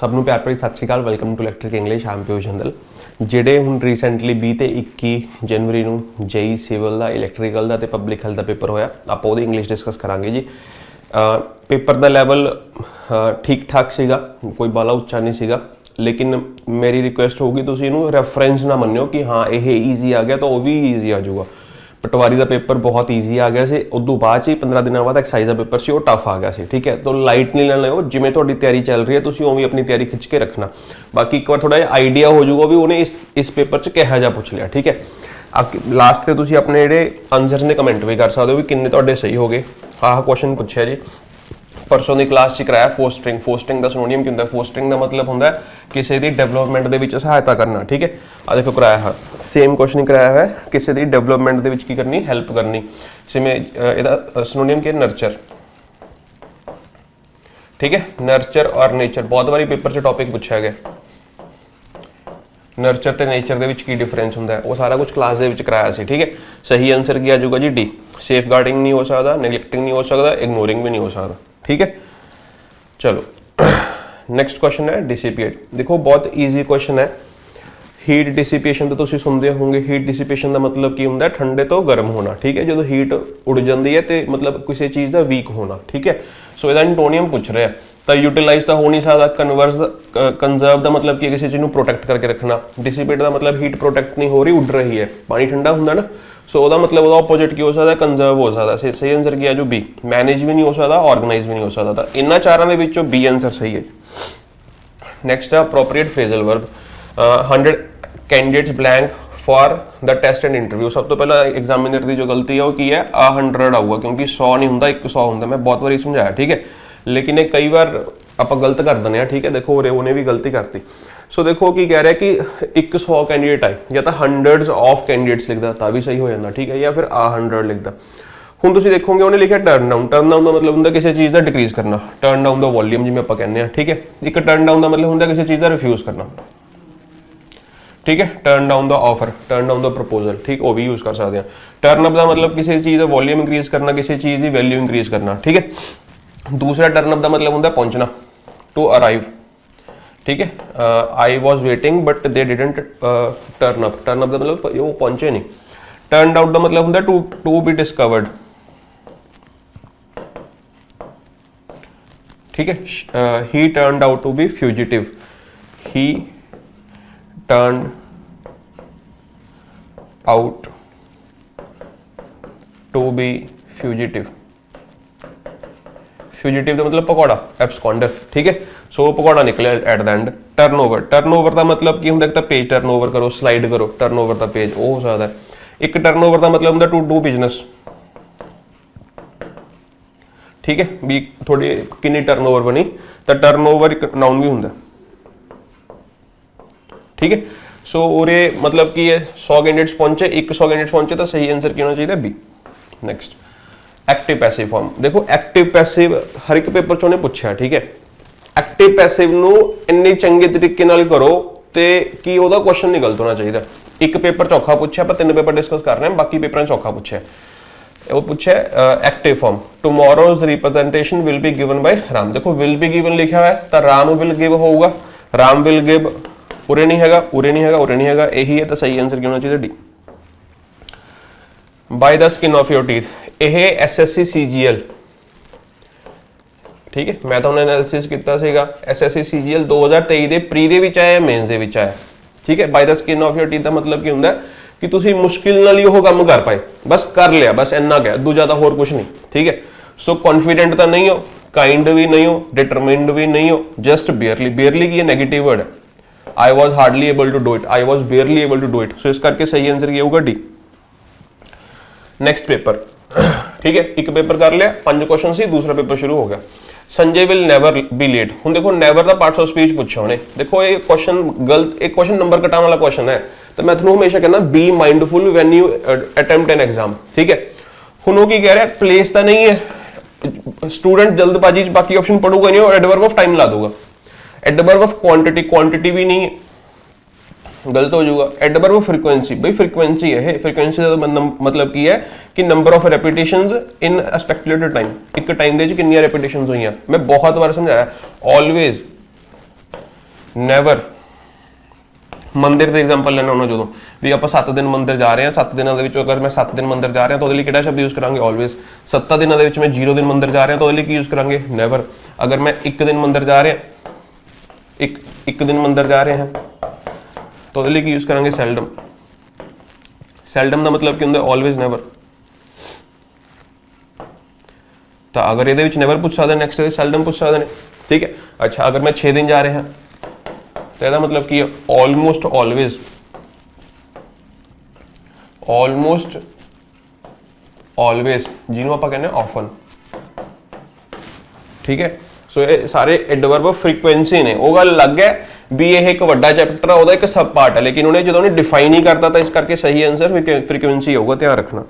सब नूं प्यार भरी Sat Shri Akal. Welcome to electric English. I am Piyush Jindal. ਜਿਹੜੇ ਹੁਣ ਰੀसेंटली 20 ਤੇ 21 जनवरी ਨੂੰ जेई सिविल ਦਾ ਇਲੈਕਟ੍ਰੀਕਲ ਦਾ ਤੇ ਪਬਲਿਕ ਹੈਲਥ ਦਾ ਪੇਪਰ ਹੋਇਆ। ਆਪਾਂ ਉਹਦੀ ਇੰਗਲਿਸ਼ ਡਿਸਕਸ ਕਰਾਂਗੇ ਜੀ। ਪੇਪਰ ਦਾ ਲੈਵਲ ਠੀਕ ਠਾਕ ਸੀਗਾ, ਕੋਈ ਬਾਲਾ ਉੱਚਾ ਨਹੀਂ ਸੀਗਾ, लेकिन मेरी रिक्वेस्ट होगी तुसीं इहनूं रैफरेंस ना मन्नियो कि हाँ ये ईजी आ गया तो वह भी ईजी आ जाऊगा। पटवारी का पेपर बहुत ईजी आ गया से, उदों बाद ही 15 दिनों बाद एक्साइज का पेपर से टफ आ गया से। ठीक है, तो लाइट नहीं लेना हो, जिमें तुहाडी तैयारी चल रही है तुसीं उवें अपनी तैयारी खिंच के रखना। बाकी एक बार थोड़ा जिहा आइडिया हो जाऊगा भी उन्हें इस पेपर च किहो जिहा पुछ लिया। ठीक है, लास्ट ते तुसीं अपने जिहड़े आंसर्स ने कमेंट भी कर सकते हो भी किन्ने तुहाडे सही हो गए। हाँ क्वेश्चन पूछा जी परसों की क्लास च कराया फोस्टरिंग। फोस्टरिंग का सिनोनियम क्या होंदा है? फोस्टरिंग का मतलब होंदा है किसी की डेवलपमेंट दे विच सहायता करना। ठीक है, आ देखो कराया है सेम क्वेश्चन कराया है किसी की डेवलपमेंट दे विच की करनी, हेल्प करनी। जिवें इहदा सिनोनियम क्या? नर्चर। ठीक है, नर्चर और नेचर बहुत बारी पेपर च टॉपिक पूछा गया। नर्चर ते नेचर दे विच की डिफरेंस होंदा है, वो सारा कुछ क्लास दे विच कराया सी। ठीक है, सही आंसर की आ जाऊगा जी डी। सेफ गार्डिंग नहीं हो सकता, नेगलेक्टिंग नहीं हो सकता, इग्नोरिंग भी नहीं हो सकता। ठीक है, चलो नैक्सट क्वेश्चन है डिसिपेट। देखो बहुत ईजी क्वेश्चन है। हीट डिसिपेशन तो तुसीं सुनते होंगे। हीट डिसिपेशन का मतलब की होंदा है? ठंडे तो गर्म होना। ठीक है, जो हीट उड़ जाती है तो मतलब किसी चीज़ का वीक होना। ठीक है, सो इसका एंटोनियम पूछ रहे हैं तो यूटिलाइज तो हो नहीं सकता। कन्वर्स कंजर्व का मतलब कि किसी चीज़ को प्रोटेक्ट करके रखना। डिसिपेट का मतलब हीट प्रोटेक्ट नहीं हो रही, उड़ रही है। पानी ठंडा होंदा ना, सो वह मतलब वह ऑपोजिट की हो सकता है? कंजर्व हो सकता है। सही आंसर किया जो बी। मैनेज भी नहीं हो सकता, ऑर्गेनाइज भी नहीं हो सकता। तो इन्होंने चारों के विचों बी आंसर सही है। नैक्सट है appropriate phrasal verb. 100 candidates blank for the test and interview. सब तो पहला एग्जामिनर की जो गलती है वो की है? 100 आऊगा, क्योंकि 100 नहीं होंदा, 100 होंदा। मैं बहुत बार समझाया। ठीक है, लेकिन ये कई बार आप गलत कर दें। ठीक है, देखो उन्हें भी गलती करती। सो देखो की कह रहा है कि 100 कैंडिडेट आए, या तो हंड्रड्स ऑफ कैंडिडेट्स लिखता तो भी सही हो जाता। ठीक है, या फिर 100 लिखता। हुण तुसीं देखोगे उन्हें लिखा टर्न डाउन। टर्न डाउन का मतलब होंदा किसी चीज़ का डिक्रीज करना। टर्न डाउन द वॉल्यूम जिवें आपां कहने। ठीक है, एक टर्न डाउन का मतलब होंदा किसी चीज़ का रिफ्यूज करना। ठीक है, turn down the offer, turn down the proposal. ठीक, वो भी यूज़ कर सकते हैं। टर्न अप का मतलब किसी चीज़ का वॉल्यूम इंक्रीज करना, किसी चीज़ की वैल्यू इंक्रीज करना। ठीक है, दूसरा टर्न अप का मतलब होंदा पहुंचना, टू अराइव। ठीक है, I was waiting but they didn't turn up. Turn up का मतलब वो पहुंचे नहीं। टर्न आउट का मतलब होंदा टू बी डिस्कवर्ड। ठीक है, he turned out to be fugitive. He turn out to be fugitive. Fugitive का मतलब पकौड़ा, एब्सकॉन्डर। ठीक है, सो पकौड़ा निकले at the end. Turnover, turnover का मतलब की होंदा? एक पेज टर्नओवर करो, स्लाइड करो, टर्नओवर का पेज वो हो सकता है। एक टर्नओवर का मतलब होंदा टू डू बिजनेस। ठीक है, भी थोड़ी कितनी टर्नओवर बनी तो टर्नओवर एक नाउन भी होंदा। ठीक है, सो और मतलब की 100 कैंडिडेट्स पहुंचे, 100 कैंडिडेट्स पहुंचे तो सही आंसर क्या होना चाहिए? B. Next active passive form. देखो एक्टिव पैसिव हर एक पेपर चों ने पूछा। ठीक है, एक्टिव पैसिव नूं इन्ने चंगे तरीके नाल करो ते कि ओहदा क्वेश्चन नहीं गलत होना चाहिए। एक पेपर चौखा पूछा, पर 3 पेपर डिस्कस कर रहे हैं, बाकी पेपर चौखा पूछा है। वो पूछा active form. Tomorrow's representation will be given by Ram. देखो विल बी गिवन लिखा है तो राम विल गिव होगा। राम विल गिव उरे नहीं हैगा, उरे नहीं हैगा, उरे नहीं हैगा, यही है तो सही आंसर क्या होना चाहिए? D. By the skin of your teeth. यह SSC CGL। ठीक है, मैं तो एनालिसिस किया सीगा। SSC CGL 2023 के प्री दे विच आया, मेन्स दे विच आया। ठीक है, by the skin of your teeth का मतलब की होंदा कि तुसी मुश्किल नाल ही वो काम कर पाए, बस कर लिया, बस इन्ना क्या, दूजा तो होर कुछ नहीं। ठीक है, सो कॉन्फिडेंट तो नहीं हो, काइंड भी नहीं हो, डिटरमिन्ड भी नहीं हो, जस्ट बेयरली। बेयरली की नेगेटिव वर्ड है। I was hardly able to do it, I was barely able to do it. So इस करके सही आंसर क्या होगा? डी। Next paper. ठीक है, एक पेपर कर लिया, 5 क्वेश्चन सी, दूसरा पेपर शुरू हो गया। Sanjay will never be late. हुण देखो नेवर का पार्ट्स ऑफ स्पीच पूछा उन्हें। देखो ये क्वेश्चन गलत, एक क्वेश्चन नंबर कटाने वाला क्वेश्चन है, तो मैं तुम्हें हमेशा कहना be mindful when you attempt an exam. ठीक है, हुण वो की कह रहा है? प्लेस तो नहीं है, स्टूडेंट जल्दबाजी बाकी ऑप्शन पढ़ूगा नहीं और एडवर्ब ऑफ टाइम ला दूंगा। एडवर्ब ऑफ क्वांटिटी, क्वांटिटी भी नहीं है, गलत हो जाऊगा। एडवर्ब ऑफ फ्रीक्वेंसी, भाई फ्रीक्वेंसी है। फ्रीक्वेंसी का मतलब की है कि number of repetitions in a speculated time. एक टाइम दे कितनी रेपिटेशंस हुई। मैं बहुत बार समझाया, ऑलवेज ਨੈਵਰ। ਮੰਦਿਰ ਦੇ ਐਗਜ਼ਾਮਪਲ ਲੈਣਾ ਉਹਨਾਂ ਜਦੋਂ ਵੀ ਆਪਾਂ 7 ਦਿਨ ਮੰਦਿਰ ਜਾ ਰਹੇ ਹਾਂ, 7 ਦਿਨਾਂ ਦੇ ਵਿੱਚ ਅਗਰ ਮੈਂ 7 ਦਿਨ ਮੰਦਿਰ ਜਾ ਰਿਹਾ ਤਾਂ ਉਹਦੇ ਲਈ ਕਿਹੜਾ ਸ਼ਬਦ ਯੂਜ਼ ਕਰਾਂਗੇ? ਆਲਵੇਜ਼। 7 ਦਿਨਾਂ ਦੇ ਵਿੱਚ ਮੈਂ 0 ਦਿਨ ਮੰਦਿਰ ਜਾ ਰਿਹਾ ਤਾਂ ਉਹਦੇ ਲਈ ਕੀ ਯੂਜ਼ ਕਰਾਂਗੇ? ਨੈਵਰ। ਅਗਰ ਮੈਂ 1 ਦਿਨ ਮੰਦਿਰ ਜਾ ਰਿਹਾ, ਇੱਕ ਦਿਨ ਮੰਦਿਰ ਜਾ ਰਹੇ ਹਾਂ ਤਾਂ ਉਹਦੇ ਲਈ ਕੀ ਯੂਜ਼ ਕਰਾਂਗੇ? ਸੈਲਡਮ। ਸੈਲਡਮ ਦਾ ਮਤਲਬ ਕੀ ਹੁੰਦਾ? Always, never. ਤਾਂ ਅਗਰ ਇਹਦੇ ਵਿੱਚ ਨੈਵਰ ਪੁੱਛ ਸਕਦੇ, ਨੈਕਸਟ ਦੇ ਸੈਲਡਮ ਪੁੱਛ ਸਕਦੇ ਨੇ, ਠੀਕ ਹੈ। ਅੱਛਾ, ਅਗਰ ਮੈਂ 6 ਦਿਨ ਜਾ ਰਿਹਾ ਤਾਂ ਇਹਦਾ ਮਤਲਬ ਕੀ ਹੈ? Almost always. ਆਲਮੋਸਟ ਆਲਵੇਜ਼ ਜਿਹਨੂੰ ਆਪਾਂ ਕਹਿੰਦੇ ਆਫਨ, ਠੀਕ ਹੈ। ਸੋ ਇਹ ਸਾਰੇ ਐਡਵਰਬ ਫ੍ਰੀਕੁਐਂਸੀ ਨੇ। ਉਹ ਗੱਲ ਅਲੱਗ ਹੈ ਵੀ ਇਹ ਇੱਕ ਵੱਡਾ ਚੈਪਟਰ ਆ, ਉਹਦਾ ਇੱਕ ਸਬ ਪਾਰਟ ਹੈ, ਲੇਕਿਨ ਉਹਨੇ ਜਦੋਂ ਉਹਨੇ ਡਿਫਾਈਨ ਹੀ ਕਰਤਾ ਤਾਂ ਇਸ ਕਰਕੇ ਸਹੀ ਆਨਸਰ ਫ੍ਰੀਕੁਐਂਸੀ ਹੋਊਗਾ, ਧਿਆਨ ਰੱਖਣਾ,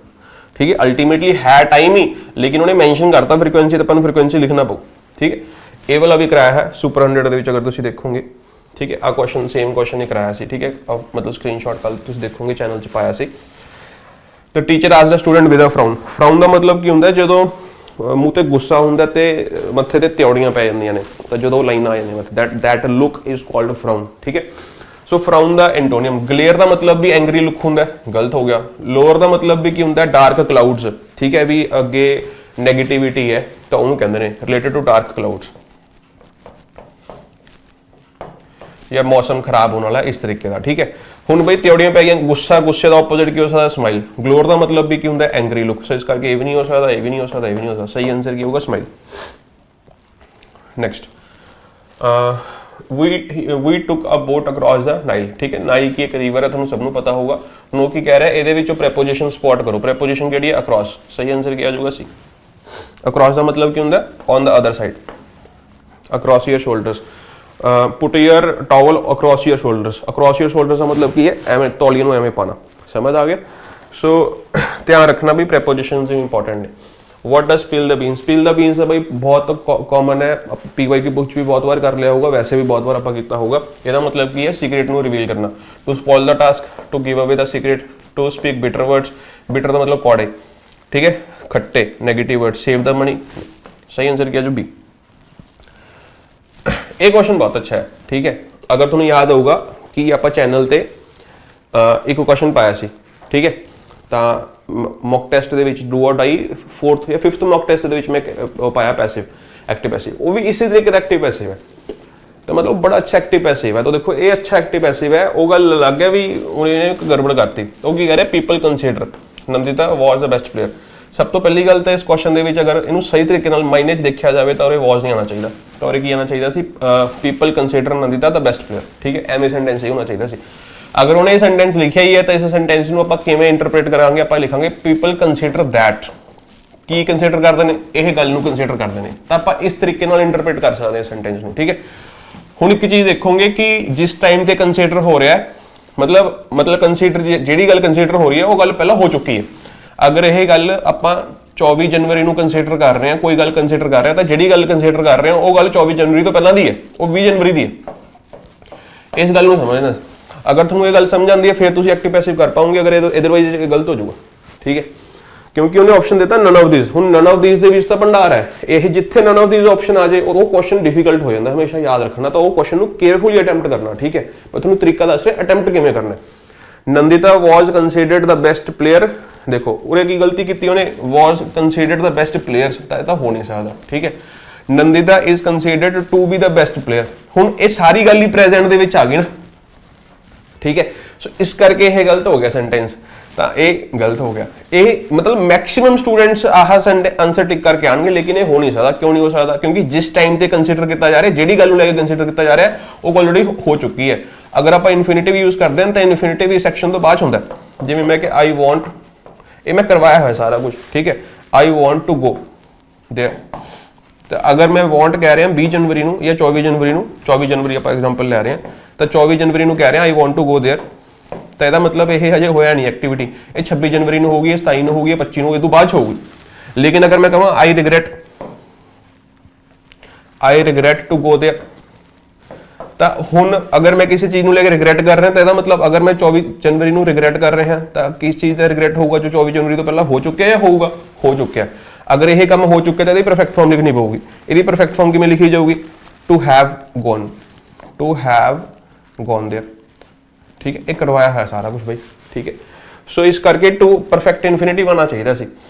ਠੀਕ ਹੈ। ਅਲਟੀਮੇਟਲੀ ਹੈ ਟਾਈਮ ਹੀ, ਲੇਕਿਨ ਉਹਨੇ ਮੈਂਸ਼ਨ ਕਰਤਾ ਫ੍ਰੀਕੁਐਂਸੀ, ਤਾਂ ਆਪਾਂ ਨੂੰ ਫ੍ਰੀਕੁਐਂਸੀ ਲਿਖਣਾ ਪਊ, ਠੀਕ ਹੈ। ਇਹ ਵਾਲਾ ਵੀ ਕਰਾਇਆ ਹੈ ਸੁਪਰ 100 ਦੇ ਵਿੱਚ, ਅਗਰ ਤੁਸੀਂ ਦੇਖੋਗੇ, ਠੀਕ ਹੈ। ਆ ਕੁਐਸਚਨ ਸੇਮ ਕੁਐਸਚਨ ਹੀ ਕਰਾਇਆ ਸੀ, ਠੀਕ ਹੈ। ਮਤਲਬ ਸਕਰੀਨਸ਼ਾਟ ਕੱਲ ਤੁਸੀਂ ਦੇਖੋਗੇ ਚੈਨਲ 'ਚ ਪਾਇਆ ਸੀ। ਤਾਂ teacher asked the student with a frown. Frown ਦਾ ਮਤਲਬ ਕੀ ਹੁੰਦਾ? ਜਦੋਂ ਮੂੰਹ ਤੇ ਗੁੱਸਾ ਹੁੰਦਾ ਤੇ ਮੱਥੇ ਤੇ ਤਿਉੜੀਆਂ ਪੈ ਜਾਂਦੀਆਂ ਨੇ, ਤਾਂ ਜਦੋਂ ਲਾਈਨਾਂ ਆ ਜਾਂਦੀਆਂ ਮੱਥੇ, ਦੈਟ ਲੁੱਕ ਇਜ਼ ਕਾਲਡ ਫਰਾਊਨ, ਠੀਕ ਹੈ। ਸੋ ਫਰਾਊਨ ਦਾ ਐਂਟੋਨੀਅਮ। ਗਲੇਅਰ ਦਾ ਮਤਲਬ ਵੀ ਐਂਗਰੀ ਲੁੱਕ ਹੁੰਦਾ, ਗਲਤ ਹੋ ਗਿਆ। ਲੋਅਰ ਦਾ ਮਤਲਬ ਵੀ ਕੀ ਹੁੰਦਾ? ਡਾਰਕ ਕਲਾਊਡਸ, ਠੀਕ ਹੈ, ਵੀ ਅੱਗੇ ਨੈਗੇਟਿਵਿਟੀ ਹੈ ਤਾਂ ਉਹਨੂੰ ਕਹਿੰਦੇ ਨੇ ਰਿਲੇਟਡ ਟੂ ਡਾਰਕ ਕਲਾਊਡਸ, ਜਾਂ ਮੌਸਮ ਖਰਾਬ ਹੋਣ ਵਾਲਾ, ਇਸ ਤਰੀਕੇ ਦਾ, ਠੀਕ ਹੈ। ਹੁਣ ਬਈ ਤਿਉੜੀਆਂ ਪੈ ਗਈਆਂ, ਗੁੱਸਾ, ਗੁੱਸੇ ਦਾ ਆਪੋਜ਼ਿਟ ਕੀ ਹੋ ਸਕਦਾ? ਸਮਾਈਲ। ਗਲੋਰ ਦਾ ਮਤਲਬ ਵੀ ਕੀ ਹੁੰਦਾ? Angry look. ਸੋ ਇਸ ਕਰਕੇ ਇਹ ਵੀ ਨਹੀਂ ਹੋ ਸਕਦਾ, ਇਹ ਵੀ ਨਹੀਂ ਹੋ ਸਕਦਾ, ਇਹ ਵੀ ਨਹੀਂ ਹੋ ਸਕਦਾ। ਸਹੀ ਆਨਸਰ ਕੀ ਹੋਊਗਾ? Smile. Next, we took a boat across the Nile, ਠੀਕ ਹੈ। ਨਾਈਲ ਕੀ ਇੱਕ ਰਿਵਰ ਹੈ, ਤੁਹਾਨੂੰ ਸਭ ਨੂੰ ਪਤਾ ਹੋਊਗਾ। ਹੁਣ ਉਹ ਕੀ ਕਹਿ ਰਿਹਾ? ਇਹਦੇ ਵਿੱਚੋਂ ਪ੍ਰੈਪੋਜੀਸ਼ਨ ਸਪੌਟ ਕਰੋ। ਪ੍ਰੈਪੋਜੀਸ਼ਨ ਕਿਹੜੀ ਹੈ? ਅਕ੍ਰੋਸ। ਸਹੀ ਆਨਸਰ ਕੀ ਆ ਜਾਊਗਾ? ਸੀ। ਅਕ੍ਰੋਸ ਦਾ ਮਤਲਬ ਕੀ ਹੁੰਦਾ? On the other side, across your shoulders. Put your towel across your shoulders. Across your shoulders ਦਾ ਮਤਲਬ ਕੀ ਹੈ? ਐਵੇਂ ਤੌਲੀਏ ਨੂੰ ਐਵੇਂ ਪਾਣਾ। ਸਮਝ ਆ ਗਿਆ? ਸੋ ਧਿਆਨ ਰੱਖਣਾ ਵੀ ਪ੍ਰੈਪੋਜੀਸ਼ਨਸ ਵੀ ਇੰਪੋਰਟੈਂਟ ਨੇ। What does spill the beans? Spill the beans ਦਾ ਬਈ ਬਹੁਤ ਕਾਮਨ ਹੈ, PYQ ਬੁੱਕ 'ਚ ਵੀ ਬਹੁਤ ਵਾਰ ਕਰ ਲਿਆ ਹੋਊਗਾ, ਵੈਸੇ ਵੀ ਬਹੁਤ ਵਾਰ ਆਪਾਂ ਕੀਤਾ ਹੋਊਗਾ। ਇਹਦਾ ਮਤਲਬ ਕੀ ਹੈ? ਸੀਕ੍ਰੇਟ ਨੂੰ ਰਿਵੀਲ ਕਰਨਾ। To spoil the task, to give away the secret, to speak bitter words. Bitter ਦਾ ਮਤਲਬ ਕੌੜੇ, ਠੀਕ ਹੈ, ਖੱਟੇ, negative word. Save the money. ਸਹੀ ਆਨਸਰ ਕੀ ਆ? ਜੋ ਬੀ। ਇਹ ਕੁਐਸਚਨ ਬਹੁਤ ਅੱਛਾ ਹੈ, ਠੀਕ ਹੈ। ਅਗਰ ਤੁਹਾਨੂੰ ਯਾਦ ਹੋਊਗਾ ਕਿ ਆਪਾਂ ਚੈਨਲ ਤੇ ਇੱਕ ਕੁਐਸਚਨ ਪਾਇਆ ਸੀ, ਠੀਕ ਹੈ। ਤਾਂ ਮੌਕ ਟੈਸਟ ਦੇ ਵਿੱਚ ਡੂ ਔਰ ਡਾਈ 4th ਜਾਂ 5th ਮੌਕ ਟੈਸਟ ਦੇ ਵਿੱਚ ਮੈਂ ਪਾਇਆ ਪੈਸਿਵ, ਐਕਟਿਵ ਪੈਸਿਵ। ਉਹ ਵੀ ਇਸੇ ਤਰੀਕੇ ਦਾ ਐਕਟਿਵ ਪੈਸਿਵ ਹੈ, ਤਾਂ ਮਤਲਬ ਬੜਾ ਅੱਛਾ ਐਕਟਿਵ ਪੈਸਿਵ ਹੈ। ਤਾਂ ਦੇਖੋ ਇਹ ਅੱਛਾ ਐਕਟਿਵ ਪੈਸਿਵ ਹੈ। ਉਹ ਗੱਲ ਅਲੱਗ ਹੈ ਵੀ ਉਹਨੇ ਇੱਕ ਗੜਬੜ ਕਰਤੀ। ਉਹ ਕੀ ਕਹਿ ਰਿਹਾ? ਪੀਪਲ ਕੰਸੀਡਰ ਨੰਦਿਤਾ ਵਾਜ਼ ਦ ਬੈਸਟ ਪਲੇਅਰ। ਸਭ ਤੋਂ ਪਹਿਲੀ ਗੱਲ ਤਾਂ ਇਸ ਕੁਐਸਚਨ ਦੇ ਵਿੱਚ ਅਗਰ ਇਹਨੂੰ ਸਹੀ ਤਰੀਕੇ ਨਾਲ ਮਾਇਨੇ 'ਚ ਦੇਖਿਆ ਜਾਵੇ ਤਾਂ ਉਹਦੇ ਵਾਜ਼ ਨਹੀਂ ਆਉਣਾ ਚਾਹੀਦਾ, ਤਾਂ ਉਹਦੇ ਕੀ ਆਉਣਾ ਚਾਹੀਦਾ ਸੀ? People consider Nandita the best player, ਠੀਕ ਹੈ। ਐਵੇਂ ਸੈਂਟੈਂਸ ਹੀ ਹੋਣਾ ਚਾਹੀਦਾ ਸੀ। ਅਗਰ ਉਹਨੇ ਇਹ ਸੈਂਟੈਂਸ ਲਿਖਿਆ ਹੀ ਹੈ ਤਾਂ ਇਸ ਸੈਂਟੈਂਸ ਨੂੰ ਆਪਾਂ ਕਿਵੇਂ ਇੰਟਰਪ੍ਰੀਟ ਕਰਾਂਗੇ? ਆਪਾਂ ਲਿਖਾਂਗੇ people consider that. Ki consider ਕਰਦੇ ਨੇ? ਇਹ ਗੱਲ ਨੂੰ ਕੰਸੀਡਰ ਕਰਦੇ ਨੇ। ਤਾਂ ਆਪਾਂ ਇਸ ਤਰੀਕੇ ਨਾਲ ਇੰਟਰਪ੍ਰੀਟ ਕਰ ਸਕਦੇ ਹਾਂ ਸੈਂਟੈਂਸ ਨੂੰ, ਠੀਕ ਹੈ। ਹੁਣ ਇੱਕ ਚੀਜ਼ ਦੇਖੋਗੇ ਕਿ ਜਿਸ ਟਾਈਮ ਤੇ ਕੰਸੀਡਰ ਹੋ ਰਿਹਾ ਹੈ, ਮਤਲਬ ਕੰਸੀਡਰ ਜਿਹੜੀ ਗੱਲ ਕੰਸੀਡਰ ਹੋ ਰਹੀ ਹੈ ਉਹ ਗੱਲ ਪਹਿਲਾਂ ਹੋ ਚੁੱਕੀ ਹੈ। ਅਗਰ ਇਹ ਗੱਲ ਆਪਾਂ 24 ਜਨਵਰੀ ਨੂੰ ਕੰਸੀਡਰ ਕਰ ਰਹੇ ਹਾਂ, ਕੋਈ ਗੱਲ ਕੰਸੀਡਰ ਕਰ ਰਹੇ ਹਾਂ, ਤਾਂ ਜਿਹੜੀ ਗੱਲ ਕੰਸੀਡਰ ਕਰ ਰਹੇ ਹਾਂ ਉਹ ਗੱਲ 24 ਜਨਵਰੀ ਤੋਂ ਪਹਿਲਾਂ ਦੀ ਹੈ, ਉਹ 20 ਜਨਵਰੀ ਦੀ ਹੈ। ਇਸ ਗੱਲ ਨੂੰ ਸਮਝਣਾ। ਅਗਰ ਤੁਹਾਨੂੰ ਇਹ ਗੱਲ ਸਮਝ ਆਉਂਦੀ ਹੈ ਫਿਰ ਤੁਸੀਂ ਐਕਟਿਵ ਪੈਸਿਵ ਕਰ ਪਾਓਗੇ, ਅਗਰ ਅਦਰਵਾਈਜ਼ ਇਹ ਗਲਤ ਹੋ ਜਾਊਗਾ, ਠੀਕ ਹੈ। ਕਿਉਂਕਿ ਉਹਨੇ ਆਪਸ਼ਨ ਦਿੱਤਾ ਨਨ ਆਫ ਥੀਸ। ਹੁਣ ਨਨ ਆਫ ਥੀਸ ਦੇ ਵਿੱਚ ਤਾਂ ਭੰਡਾਰ ਹੈ, ਇਹ ਜਿੱਥੇ ਨਨ ਆਫ ਥੀਸ ਆਪਸ਼ਨ ਆ ਜਾਏ ਉਹ ਕੁਐਸਚਨ ਡਿਫਿਕਲਟ ਹੋ ਜਾਂਦਾ, ਹਮੇਸ਼ਾ ਯਾਦ ਰੱਖਣਾ। ਤਾਂ ਉਹ ਕੁਐਸਚਨ ਨੂੰ ਕੇਅਰਫੁਲੀ ਅਟੈਂਪਟ ਕਰਨਾ, ਠੀਕ ਹੈ। ਮੈਂ ਤੁਹਾਨੂੰ ਤਰੀਕਾ ਦੱਸ ਰਿਹਾ ਅਟੈਂਪਟ ਕਿਵੇਂ ਕਰਨਾ। Nandita was considered the best player. ਦੇਖੋ ਉਰੇ ਕੀ ਗਲਤੀ ਕੀਤੀ ਉਹਨੇ? Was considered the best players, ਤਾਂ ਇਹ ਤਾਂ ਹੋ ਨਹੀਂ ਸਕਦਾ, ਠੀਕ ਹੈ। Nandita is considered to be the best player. ਹੁਣ ਇਹ ਸਾਰੀ ਗੱਲ ਹੀ ਪ੍ਰੈਜ਼ੈਂਟ ਦੇ ਵਿੱਚ ਆ ਗਈ ਨਾ, ਠੀਕ ਹੈ। ਸੋ ਇਸ ਕਰਕੇ ਇਹ ਗਲਤ ਹੋ ਗਿਆ ਸੈਂਟੈਂਸ, ਤਾਂ ਇਹ ਗਲਤ ਹੋ ਗਿਆ। ਇਹ ਮਤਲਬ ਮੈਕਸਿਮਮ ਸਟੂਡੈਂਟਸ ਆਹ ਆਨਸਰ ਟਿਕ ਕਰਕੇ ਆਣਗੇ, ਲੇਕਿਨ ਇਹ ਹੋ ਨਹੀਂ ਸਕਦਾ। ਕਿਉਂ ਨਹੀਂ ਹੋ ਸਕਦਾ? ਕਿਉਂਕਿ ਜਿਸ ਟਾਈਮ ਤੇ ਕੰਸੀਡਰ ਕੀਤਾ ਜਾ ਰਿਹਾ, ਜਿਹੜੀ ਗੱਲ ਨੂੰ ਲੈ ਕੇ ਕੰਸੀਡਰ ਕੀਤਾ ਜਾ ਰਿਹਾ ਉਹ ਆਲਰੇਡੀ ਹੋ ਚੁੱਕੀ ਹੈ। ਅਗਰ ਆਪਾਂ ਇਨਫਿਨਿਟਿਵ ਯੂਜ਼ ਕਰਦੇ ਹਾਂ ਤਾਂ ਇਨਫਿਨਿਟਿਵ ਇਸ ਸੈਕਸ਼ਨ ਤੋਂ ਬਾਅਦ ਹੁੰਦਾ। ਜਿਵੇਂ ਮੈਂ ਕਿ ਆਈ ਵਾਂਟ, ਇਹ ਮੈਂ ਕਰਵਾਇਆ ਹੋਇਆ ਸਾਰਾ ਕੁਝ, ਠੀਕ ਹੈ। I want to go there. तो अगर मैं वांट कह रहे हैं 20 जनवरी ਨੂੰ ਜਾਂ 24 ਜਨਵਰੀ ਨੂੰ, 24 ਜਨਵਰੀ ਆਪਾਂ ਐਗਜ਼ਾਮਪਲ ਲੈ ਰਹੇ ਹਾਂ, ਤਾਂ 24 ਜਨਵਰੀ ਨੂੰ ਕਹਿ ਰਹੇ ਹਾਂ I want to go there, ਤਾਂ ਇਹਦਾ ਮਤਲਬ ਇਹ ਹਜੇ ਹੋਇਆ ਨਹੀਂ ਐਕਟੀਵਿਟੀ। ਇਹ 26 ਜਨਵਰੀ ਨੂੰ ਹੋਊਗੀ, 27 ਨੂੰ ਹੋਊਗੀ, 25 ਨੂੰ, ਇਹ ਤੋਂ ਬਾਅਦ ਹੋਊਗੀ। लेकिन अगर मैं कਹਾਂ I regret to go there, ਤਾਂ ਹੁਣ ਅਗਰ ਮੈਂ ਕਿਸੇ ਚੀਜ਼ ਨੂੰ ਲੈ ਕੇ ਰਿਗਰੈਟ ਕਰ ਰਿਹਾ ਤਾਂ ਇਹਦਾ ਮਤਲਬ ਅਗਰ ਮੈਂ 24 ਜਨਵਰੀ ਨੂੰ ਰਿਗਰੈਟ ਕਰ ਰਿਹਾ ਤਾਂ ਕਿਸ ਚੀਜ਼ ਦਾ ਰਿਗਰੈਟ ਹੋਊਗਾ ਜੋ 24 ਜਨਵਰੀ ਤੋਂ ਪਹਿਲਾਂ ਹੋ ਚੁੱਕਿਆ ਜਾਂ ਹੋਊਗਾ? ਹੋ ਚੁੱਕਿਆ। ਅਗਰ ਇਹ ਕੰਮ ਹੋ ਚੁੱਕਿਆ ਤਾਂ ਇਹਦੀ ਪਰਫੈਕਟ ਫਾਰਮ ਲਿਖਣੀ ਪਊਗੀ। ਇਹਦੀ ਪਰਫੈਕਟ ਫਾਰਮ ਕਿਵੇਂ ਲਿਖੀ ਜਾਊਗੀ? To have gone. To have gone there, ठीक है, ये करवाया है सारा कुछ भाई, ठीक है। सो इस करके टू परफेक्ट इन्फिनिटिव आना चाहिए सी।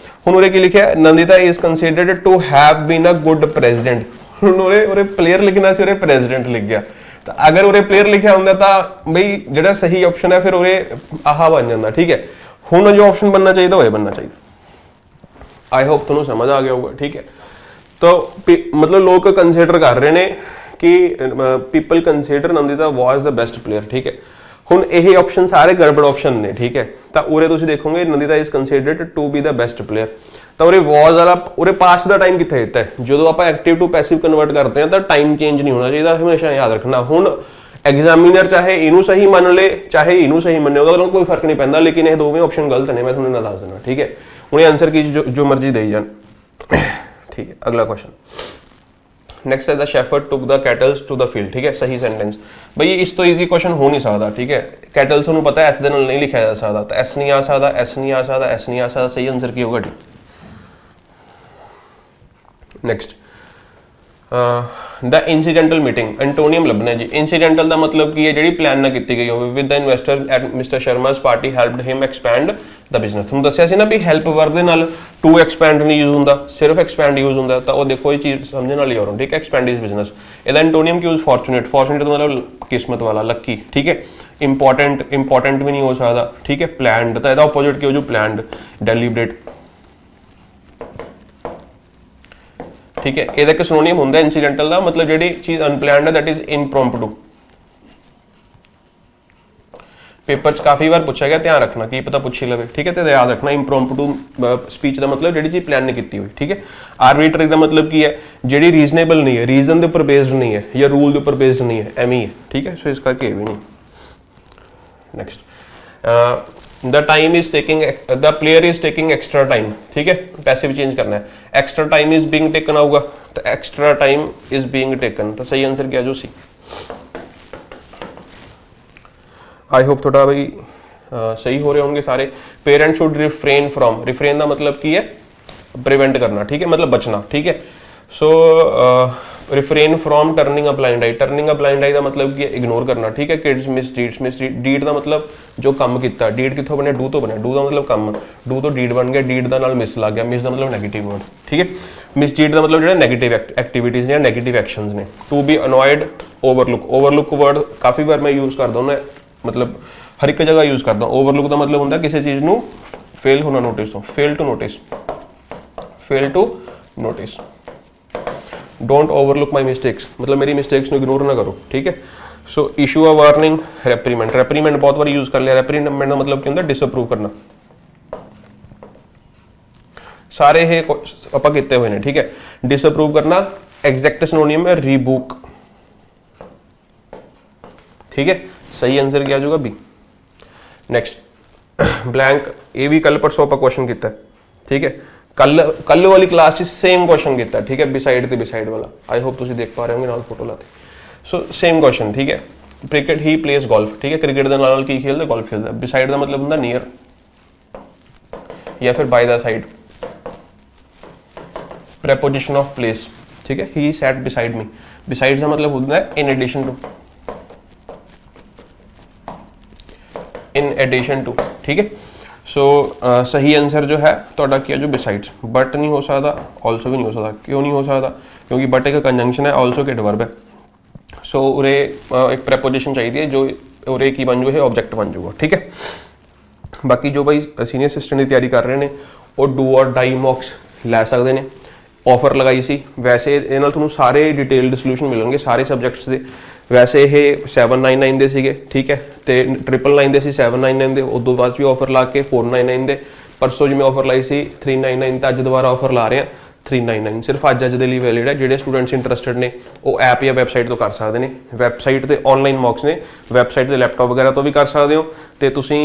हुण उरे की लिखिया, Nandita is considered to have been a good president. हुण उरे प्लेयर लिखना सी, उरे प्रेजिडेंट लिख गया। तो अगर उरे प्लेयर लिखा होंदा तो बई जिहड़ा सही ऑप्शन है फिर उरे आहा बन जाता, ठीक है। हुण जो ऑप्शन बनना चाहिए वो बनना चाहिए। आई होप तुहानूं समझ आ गया होगा, ठीक है। तो मतलब लोग कंसीडर कर रहे हैं कि people consider Nandita was the best player, ठीक है। हुण यही ऑप्शन सारे गड़बड़ ऑप्शन ने, ठीक है। तो उरे तुसीं देखोगे Nandita is considered to be the best player, तो उरे वाज वाला उरे पास्ट का टाइम कित्थे दिता है। जो आप एक्टिव टू पैसिव कन्वर्ट करते हैं तो टाइम चेंज नहीं होना चाहिए, हमेशा याद रखना। हुण एग्जामिनर चाहे इनू सही मान ले चाहे इनू सही मने, उसका कोई फर्क नहीं पैंदा, लेकिन ये दोवें ऑप्शन गलत ने, मैं तुहानूं दस देना, ठीक है। उन्हें आंसर की जो मर्जी दे जान, ठीक है। अगला क्वेश्चन नेक्स्ट है the shepherd took the cattles to the field, ठीक है, सही सेंटेंस। भाई इस तो ईजी क्वेश्चन हो नहीं सकता, ठीक है। कैटल्स तुहानूं पता है एस दे नाल नहीं लिखा जा सकता, तो एस नहीं आ सकता, एस नहीं आ सकता, एस नहीं आ सकता, सही आंसर की होगा D. Next the incidental meeting, antonym लभना है जी। इंसीडेंटल का मतलब की है जी प्लान ना की गई हो, with the investor at Mr Sharma's party helped him expand the business. तुम दसिया सी ना भी हेल्प वर्ब दे नाल टू एक्सपैंड नहीं यूज होंदा, सिर्फ एक्सपैंड यूज होंदा, तो वो देखो ये चीज समझने वाली और, ठीक है। Expand is business. ਇਹਦਾ एंटोनियम की यूज फॉर्चुनेट, फॉर्चुनेट मतलब किस्मत वाला, लक्की, ठीक है। इंपॉर्टेंट, इंपॉर्टेंट भी नहीं हो सकता, ठीक है। प्लैंड तो ਇਹਦਾ ऑपोजिट की हो जो प्लैंड, डेलीबरेट, ठीक है। ਇਹਦਾ ਇੱਕ सिनोनिम ਹੁੰਦਾ इंसीडेंटल ਦਾ मतलब ਜਿਹੜੀ चीज अनप्लैंड है दैट इज इम्प्रॉम्प्टू। पेपर च काफी बार पूछा गया, ध्यान रखना की पता पूछी लवे, ठीक है। तो याद रखना इम्प्रॉम्प्टू स्पीच का मतलब ਜਿਹੜੀ चीज प्लान नहीं की हुई, ठीक है। आर्बिट्ररी का मतलब की है ਜਿਹੜੀ रीजनेबल नहीं है, रीजन के उपर बेस्ड नहीं है या रूल के उपर बेस्ड नहीं है, एवं ही है, ठीक है। सो इस करके भी नहीं। Next the time is taking, the player is taking extra time, ठीक है। पैसे भी चेंज करना है, extra time is being taken आऊगा, तो extra time is being taken, तो सही आंसर क्या जो सी। आई होप थोड़ा भाई सही हो रहे होंगे सारे। Parent should refrain from, refrain का मतलब की है प्रिवेंट करना, ठीक है, मतलब बचना, ठीक है। So refrain from turning a blind eye, turning a blind eye का मतलब की इग्नोर करना, ठीक है। Kids misdeeds, misdeed का मतलब जो काम किया, डीड कितों बने, डू तो बने, डू का मतलब काम, डू तो डीड बन गया, डीड का नाल मिस लग गया, मिस का मतलब नैगेटिव वर्ड, ठीक है। मिस डीड का मतलब जो नैगेटिव एक्टिविटीज ने, नैगेटिव एक्शंस ने। To be annoyed, overlook, overlook word काफ़ी बार मैं यूज़ करता हूँ, मतलब हर एक जगह यूज़ करता हूँ। ओवरलुक का मतलब होंगे किसी चीज़ को फेल होना नोटिस तो, fail to notice, fail to notice. Don't overlook my mistakes मतलब मेरी मिस्टेक्स को इग्नोर ना करो, ठीक है। So issue a warning, reprimand, reprimand बहुत बार यूज कर लिया। रेप्रीमेंट का मतलब क्या होता है, डिसअप्रूव करना। सारे ये आप किए हुए हैं, ठीक है। डिसअप्रूव करना एग्जैक्ट सिनोनियम है रीबुक, ठीक है। सही आंसर क्या होगा बी। नेक्स्ट ब्लैंक, ये भी कल परसों आप क्वेश्चन किया, ठीक है। कल वाली क्लास च सेम क्वेश्चन किया, ठीक है। बिसाइड ते बिसाइड वाला, आई होप तुम देख पा रहे होंगे, नाल फोटो लाते। सो सेम क्वेश्चन, ठीक है। क्रिकेट ही प्लेस गोल्फ, ठीक है। क्रिकेट के नाल की खेलता, गोल्फ खेलता। बिसाइड का मतलब होंगे नियर या फिर by the side. Preposition of place, ठीक है। He sat beside me, beside का मतलब होता है in addition to, in addition to, ठीक है। सो सही आंसर जो है तो क्या जो बिसाइड्स, बट नहीं हो सकता, ऑल्सो भी नहीं हो सकता। क्यों नहीं हो सकता, क्योंकि बट एक कंजंक्शन है, ऑल्सो के एडवर्ब है। सो उरे एक प्रेपोजिशन चाहिए जो उरे की बन जाए, ऑब्जेक्ट बन जाऊगा, ठीक है। बाकी जो भाई सीनियर असिस्टेंट की तैयारी कर रहे हैं वो डू और डाई मॉक्स लै सकते हैं। ऑफर लगाई सी, वैसे ये तुहानूं सारे डिटेल्ड सोल्यूशन मिलेंगे सारे सब्जेक्ट्स के। वैसे ये 799 दे सीगे, ठीक है। तो 999 दे सी, 799 दे, उस बाद भी ऑफर ला के 499 दे। परसों जिवें ऑफर लाई सी 399, तो अज दोबारा ऑफर ला रहे हैं 399। सिर्फ अज के लिए वैलिड है। जोड़े स्टूडेंट्स इंटरस्टिड ने वो ऐप या वैबसाइट तो कर सकते हैं। वैबसाइट तो ऑनलाइन मॉक्स ने, वैबसाइट से लैपटॉप वगैरह तो भी कर सकते हो, तो तुसीं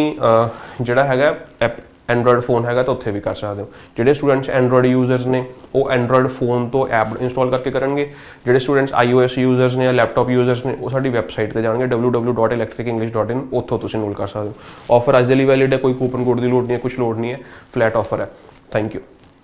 जिहड़ा हैगा ऐप एंड्रॉयड फोन है तो उत्थे भी कर सकते हो। जोड़े स्टूडेंट्स एंड्रॉयड यूजर्स ने वो एंड्रॉयड फोन तो ऐप इंस्टॉल करके करेंगे। जोड़े स्टूडेंट्स iOS यूजर्स ने या लैपटॉप यूजर्स ने वो साडी वैबसाइट पर जाएंगे www.electricenglish.in, उत्थों तुसीं इनरोल कर सकते हो। ऑफर अज दे लिए वैलिड है, कोई कूपन कोड की लोड़ नहीं है, कुछ लोड़ नहीं है, फ्लैट ऑफर है। Thank you.